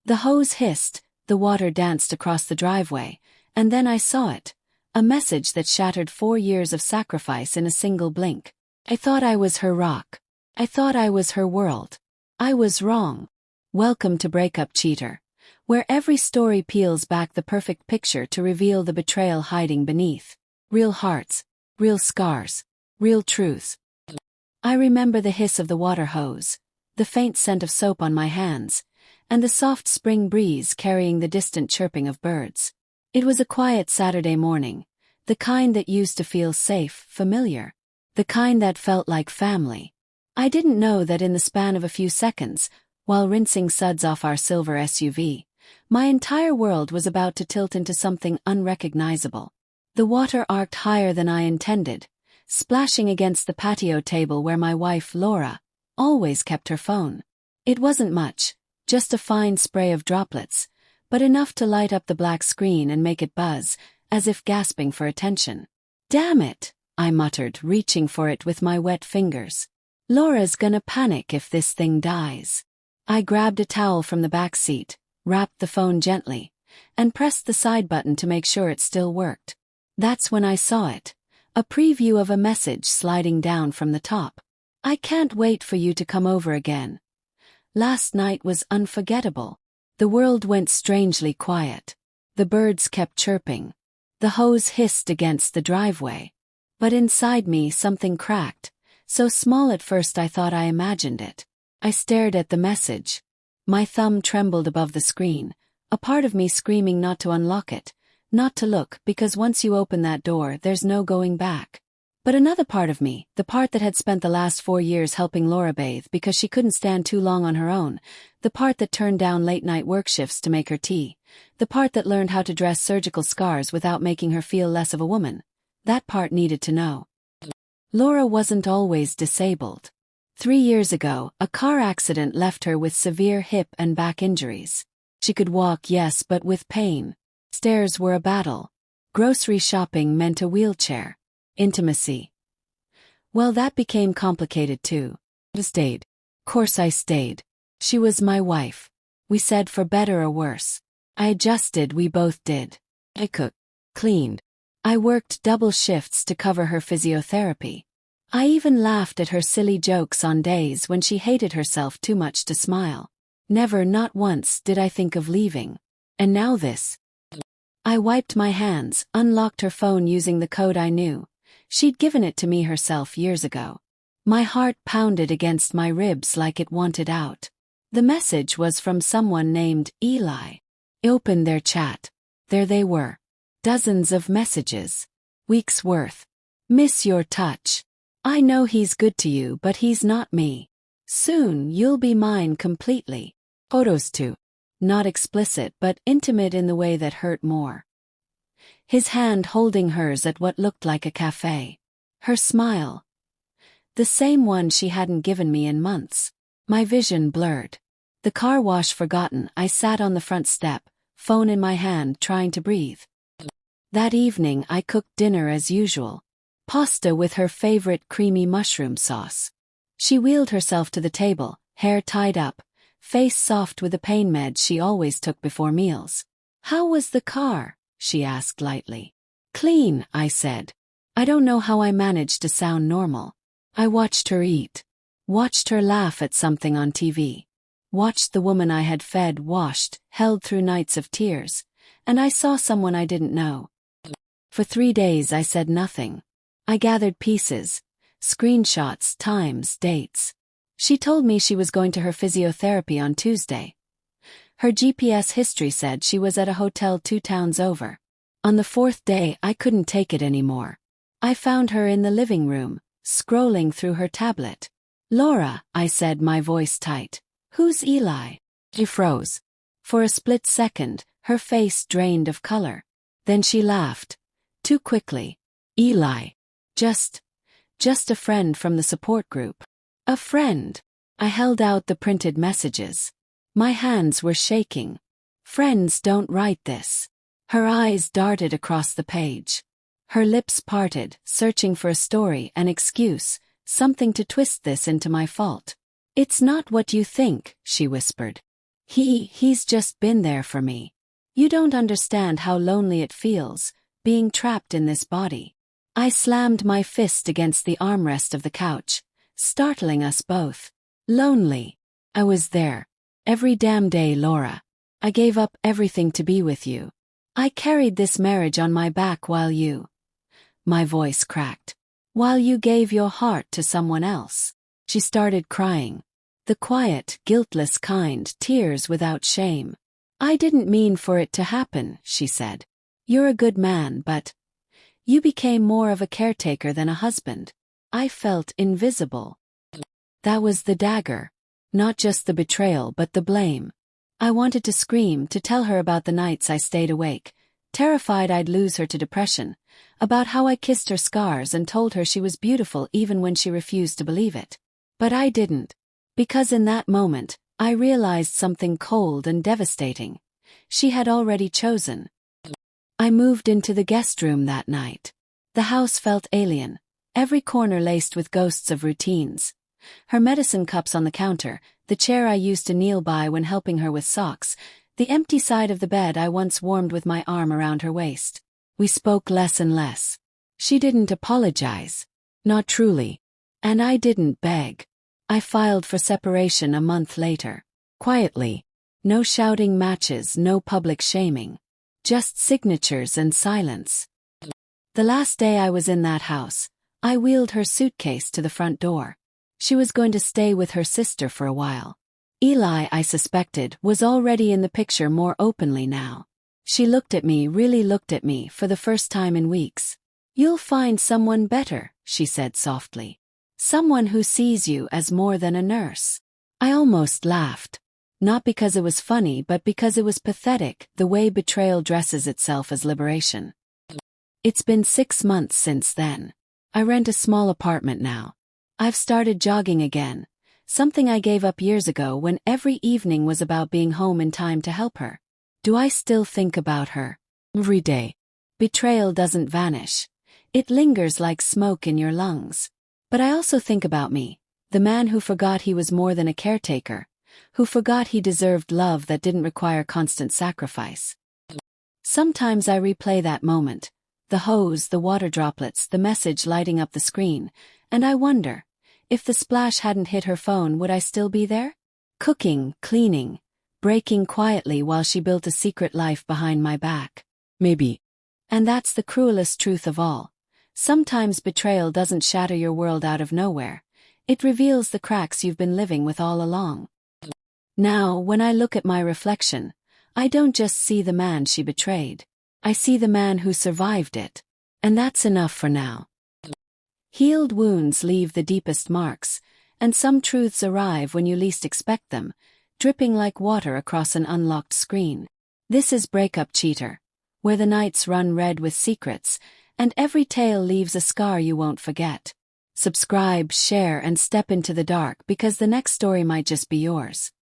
The hose hissed, the water danced across the driveway, and then I saw it. A message that shattered 4 years of sacrifice in a single blink. I thought I was her rock. I thought I was her world. I was wrong. Welcome to Breakup Cheater, where every story peels back the perfect picture to reveal the betrayal hiding beneath. Real hearts, real scars, real truths. I remember the hiss of the water hose, the faint scent of soap on my hands, and the soft spring breeze carrying the distant chirping of birds. It was a quiet Saturday morning, the kind that used to feel safe, familiar, the kind that felt like family. I didn't know that in the span of a few seconds, while rinsing suds off our silver SUV, my entire world was about to tilt into something unrecognizable. The water arced higher than I intended, splashing against the patio table where my wife, Laura, always kept her phone. It wasn't much, just a fine spray of droplets, but enough to light up the black screen and make it buzz, as if gasping for attention. "Damn it," I muttered, reaching for it with my wet fingers. "Laura's gonna panic if this thing dies." I grabbed a towel from the back seat, wrapped the phone gently, and pressed the side button to make sure it still worked. That's when I saw it, a preview of a message sliding down from the top. "I can't wait for you to come over again. Last night was unforgettable." The world went strangely quiet. The birds kept chirping. The hose hissed against the driveway. But inside me something cracked, so small at first I thought I imagined it. I stared at the message. My thumb trembled above the screen, a part of me screaming not to unlock it, not to look, because once you open that door there's no going back. But another part of me, the part that had spent the last 4 years helping Laura bathe because she couldn't stand too long on her own, the part that turned down late-night work shifts to make her tea, the part that learned how to dress surgical scars without making her feel less of a woman, that part needed to know. Laura wasn't always disabled. 3 years ago, a car accident left her with severe hip and back injuries. She could walk, yes, but with pain. Stairs were a battle. Grocery shopping meant a wheelchair. Intimacy. Well, that became complicated too. I stayed. Course I stayed. She was my wife. We said for better or worse. I adjusted, we both did. I cooked, cleaned. I worked double shifts to cover her physiotherapy. I even laughed at her silly jokes on days when she hated herself too much to smile. Never, not once, did I think of leaving. And now this. I wiped my hands, unlocked her phone using the code I knew. She'd given it to me herself years ago. My heart pounded against my ribs like it wanted out. The message was from someone named Eli. I opened their chat. There they were. Dozens of messages. Weeks worth. "Miss your touch. I know he's good to you, but he's not me. Soon you'll be mine completely." Photos too. Not explicit but intimate in the way that hurt more. His hand holding hers at what looked like a cafe. Her smile. The same one she hadn't given me in months. My vision blurred. The car wash forgotten, I sat on the front step, phone in my hand, trying to breathe. That evening I cooked dinner as usual. Pasta with her favorite creamy mushroom sauce. She wheeled herself to the table, hair tied up, face soft with the pain meds she always took before meals. "How was the car?" she asked lightly. "Clean," I said. I don't know how I managed to sound normal. I watched her eat. Watched her laugh at something on TV. Watched the woman I had fed, washed, held through nights of tears. And I saw someone I didn't know. For 3 days I said nothing. I gathered pieces. Screenshots, times, dates. She told me she was going to her physiotherapy on Tuesday. Her GPS history said she was at a hotel 2 towns over. On the 4th day I couldn't take it anymore. I found her in the living room, scrolling through her tablet. "Laura," I said, my voice tight. "Who's Eli?" She froze. For a split second, her face drained of color. Then she laughed. Too quickly. "Eli. Just a friend from the support group." "A friend." I held out the printed messages. My hands were shaking. "Friends don't write this." Her eyes darted across the page. Her lips parted, searching for a story, an excuse, something to twist this into my fault. "It's not what you think," she whispered. He's just been there for me. You don't understand how lonely it feels, being trapped in this body. I slammed my fist against the armrest of the couch, startling us both. Lonely. I was there. Every damn day, Laura. I gave up everything to be with you. I carried this marriage on my back while you— my voice cracked. While you gave your heart to someone else. She started crying. The quiet, guiltless kind, tears without shame. I didn't mean for it to happen, she said. You're a good man, but you became more of a caretaker than a husband. I felt invisible. That was the dagger. Not just the betrayal but the blame. I wanted to scream, to tell her about the nights I stayed awake, terrified I'd lose her to depression, about how I kissed her scars and told her she was beautiful even when she refused to believe it. But I didn't. Because in that moment, I realized something cold and devastating. She had already chosen. I moved into the guest room that night. The house felt alien, every corner laced with ghosts of routines. Her medicine cups on the counter, the chair I used to kneel by when helping her with socks, the empty side of the bed I once warmed with my arm around her waist. We spoke less and less. She didn't apologize. Not truly. And I didn't beg. I filed for separation a month later. Quietly. No shouting matches, no public shaming. Just signatures and silence. The last day I was in that house, I wheeled her suitcase to the front door. She was going to stay with her sister for a while. Eli, I suspected, was already in the picture more openly now. She looked at me, really looked at me, for the first time in weeks. You'll find someone better, she said softly. Someone who sees you as more than a nurse. I almost laughed. Not because it was funny but because it was pathetic, the way betrayal dresses itself as liberation. It's been 6 months since then. I rent a small apartment now. I've started jogging again, something I gave up years ago when every evening was about being home in time to help her. Do I still think about her? Every day. Betrayal doesn't vanish. It lingers like smoke in your lungs. But I also think about me, the man who forgot he was more than a caretaker, who forgot he deserved love that didn't require constant sacrifice. Sometimes I replay that moment, the hose, the water droplets, the message lighting up the screen, and I wonder, if the splash hadn't hit her phone, would I still be there? Cooking, cleaning, breaking quietly while she built a secret life behind my back. Maybe. And that's the cruelest truth of all. Sometimes betrayal doesn't shatter your world out of nowhere. It reveals the cracks you've been living with all along. Now, when I look at my reflection, I don't just see the man she betrayed. I see the man who survived it. And that's enough for now. Healed wounds leave the deepest marks, and some truths arrive when you least expect them, dripping like water across an unlocked screen. This is Breakup Cheater, where the nights run red with secrets, and every tale leaves a scar you won't forget. Subscribe, share, and step into the dark because the next story might just be yours.